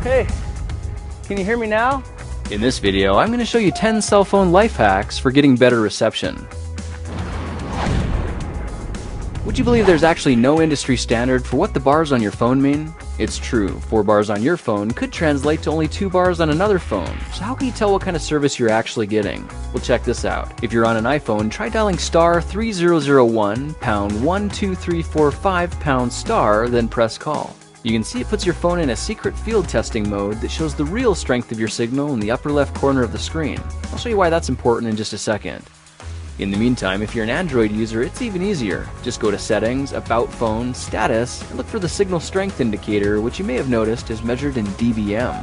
Hey, can you hear me now? In this video, I'm going to show you 10 cell phone life hacks for getting better reception. Would you believe there's actually no industry standard for what the bars on your phone mean? It's true, 4 bars on your phone could translate to only 2 bars on another phone. So how can you tell what kind of service you're actually getting? Well, check this out. If you're on an iPhone, try dialing *3001 #12345 #, then press call. You can see it puts your phone in a secret field testing mode that shows the real strength of your signal in the upper left corner of the screen. I'll show you why that's important in just a second. In the meantime, if you're an Android user, it's even easier. Just go to Settings, About Phone, Status, and look for the Signal Strength Indicator, which you may have noticed is measured in dBm.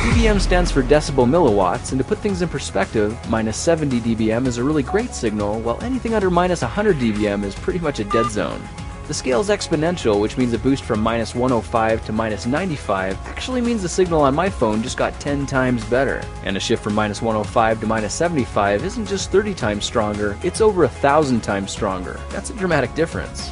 dBm stands for decibel milliwatts, and to put things in perspective, minus 70 dBm is a really great signal, while anything under minus 100 dBm is pretty much a dead zone. The scale is exponential, which means a boost from minus 105 to minus 95 actually means the signal on my phone just got 10 times better. And a shift from minus 105 to minus 75 isn't just 30 times stronger, it's over 1,000 times stronger. That's a dramatic difference.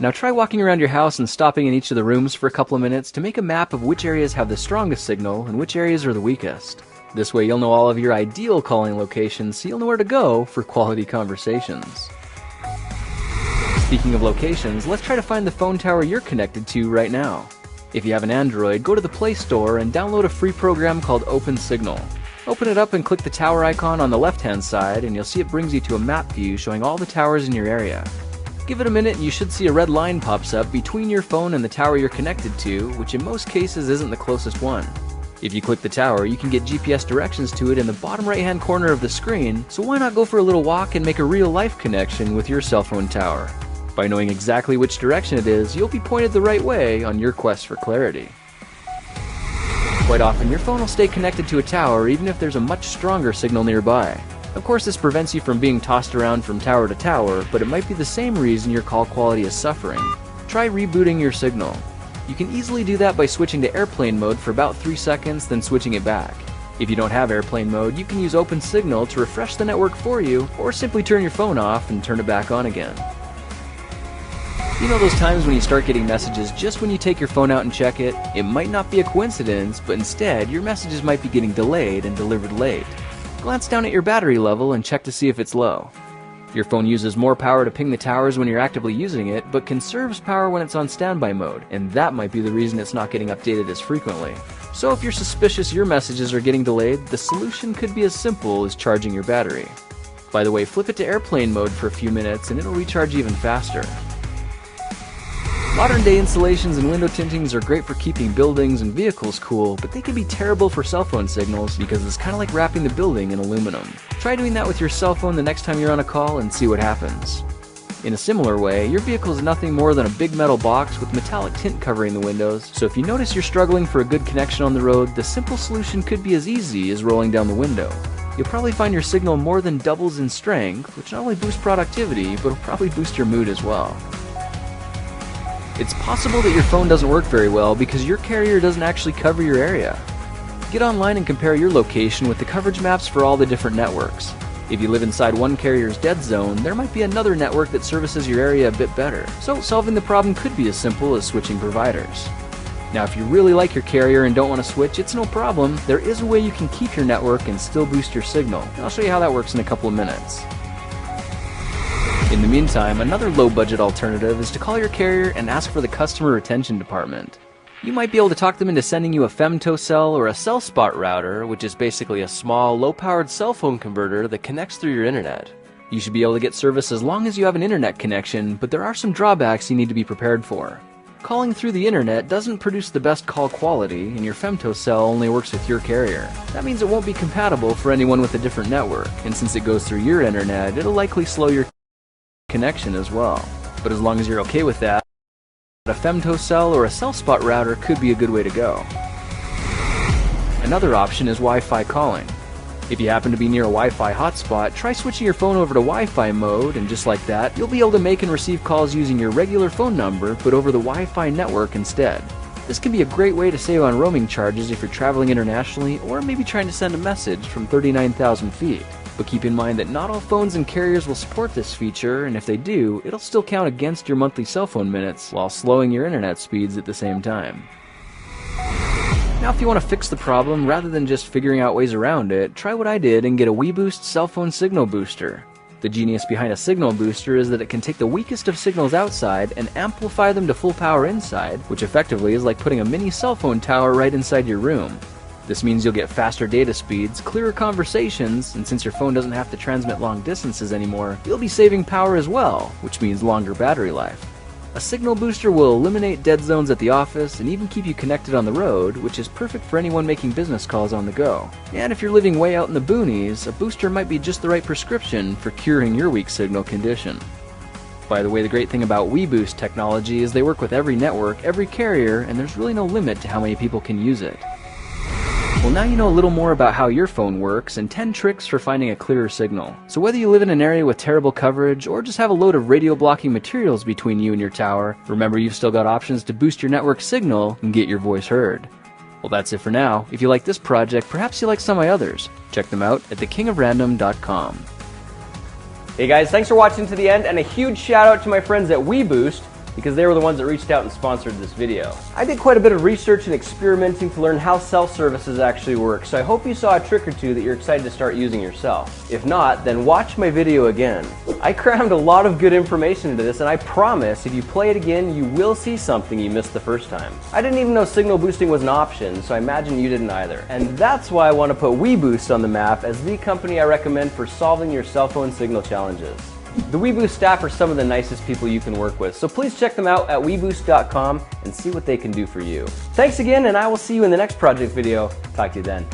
Now try walking around your house and stopping in each of the rooms for a couple of minutes to make a map of which areas have the strongest signal and which areas are the weakest. This way you'll know all of your ideal calling locations, so you'll know where to go for quality conversations. Speaking of locations, let's try to find the phone tower you're connected to right now. If you have an Android, go to the Play Store and download a free program called OpenSignal. Open it up and click the tower icon on the left-hand side, and you'll see it brings you to a map view showing all the towers in your area. Give it a minute and you should see a red line pops up between your phone and the tower you're connected to, which in most cases isn't the closest one. If you click the tower, you can get GPS directions to it in the bottom right-hand corner of the screen, so why not go for a little walk and make a real-life connection with your cell phone tower? By knowing exactly which direction it is, you'll be pointed the right way on your quest for clarity. Quite often, your phone will stay connected to a tower even if there's a much stronger signal nearby. Of course, this prevents you from being tossed around from tower to tower, but it might be the same reason your call quality is suffering. Try rebooting your signal. You can easily do that by switching to airplane mode for about 3 seconds, then switching it back. If you don't have airplane mode, you can use OpenSignal to refresh the network for you, or simply turn your phone off and turn it back on again. You know those times when you start getting messages just when you take your phone out and check it? It might not be a coincidence, but instead, your messages might be getting delayed and delivered late. Glance down at your battery level and check to see if it's low. Your phone uses more power to ping the towers when you're actively using it, but conserves power when it's on standby mode, and that might be the reason it's not getting updated as frequently. So if you're suspicious your messages are getting delayed, the solution could be as simple as charging your battery. By the way, flip it to airplane mode for a few minutes and it'll recharge even faster. Modern day installations and window tintings are great for keeping buildings and vehicles cool, but they can be terrible for cell phone signals because it's kind of like wrapping the building in aluminum. Try doing that with your cell phone the next time you're on a call and see what happens. In a similar way, your vehicle is nothing more than a big metal box with metallic tint covering the windows, so if you notice you're struggling for a good connection on the road, the simple solution could be as easy as rolling down the window. You'll probably find your signal more than doubles in strength, which not only boosts productivity, but will probably boost your mood as well. It's possible that your phone doesn't work very well because your carrier doesn't actually cover your area. Get online and compare your location with the coverage maps for all the different networks. If you live inside one carrier's dead zone, there might be another network that services your area a bit better. So solving the problem could be as simple as switching providers. Now if you really like your carrier and don't want to switch, it's no problem. There is a way you can keep your network and still boost your signal. And I'll show you how that works in a couple of minutes. In the meantime, another low-budget alternative is to call your carrier and ask for the customer retention department. You might be able to talk them into sending you a femtocell or a cell spot router, which is basically a small, low-powered cell phone converter that connects through your internet. You should be able to get service as long as you have an internet connection, but there are some drawbacks you need to be prepared for. Calling through the internet doesn't produce the best call quality, and your femtocell only works with your carrier. That means it won't be compatible for anyone with a different network, and since it goes through your internet, it'll likely slow your connection as well. But as long as you're okay with that, a femtocell or a cell spot router could be a good way to go. Another option is Wi-Fi calling. If you happen to be near a Wi-Fi hotspot, try switching your phone over to Wi-Fi mode, and just like that, you'll be able to make and receive calls using your regular phone number, but over the Wi-Fi network instead. This can be a great way to save on roaming charges if you're traveling internationally, or maybe trying to send a message from 39,000 feet. But keep in mind that not all phones and carriers will support this feature, and if they do, it'll still count against your monthly cell phone minutes while slowing your internet speeds at the same time. Now if you want to fix the problem rather than just figuring out ways around it, try what I did and get a WeBoost cell phone signal booster. The genius behind a signal booster is that it can take the weakest of signals outside and amplify them to full power inside, which effectively is like putting a mini cell phone tower right inside your room. This means you'll get faster data speeds, clearer conversations, and since your phone doesn't have to transmit long distances anymore, you'll be saving power as well, which means longer battery life. A signal booster will eliminate dead zones at the office and even keep you connected on the road, which is perfect for anyone making business calls on the go. And if you're living way out in the boonies, a booster might be just the right prescription for curing your weak signal condition. By the way, the great thing about WeBoost technology is they work with every network, every carrier, and there's really no limit to how many people can use it. Well, now you know a little more about how your phone works and 10 tricks for finding a clearer signal. So whether you live in an area with terrible coverage or just have a load of radio blocking materials between you and your tower, remember you've still got options to boost your network signal and get your voice heard. Well, that's it for now. If you like this project, perhaps you like some of my others. Check them out at thekingofrandom.com. Hey guys, thanks for watching to the end, and a huge shout out to my friends at WeBoost, because they were the ones that reached out and sponsored this video. I did quite a bit of research and experimenting to learn how self-services actually work, so I hope you saw a trick or two that you're excited to start using yourself. If not, then watch my video again. I crammed a lot of good information into this, and I promise if you play it again, you will see something you missed the first time. I didn't even know signal boosting was an option, so I imagine you didn't either. And that's why I want to put WeBoost on the map as the company I recommend for solving your cell phone signal challenges. The WeBoost staff are some of the nicest people you can work with, so please check them out at weboost.com and see what they can do for you. Thanks again, and I will see you in the next project video. Talk to you then.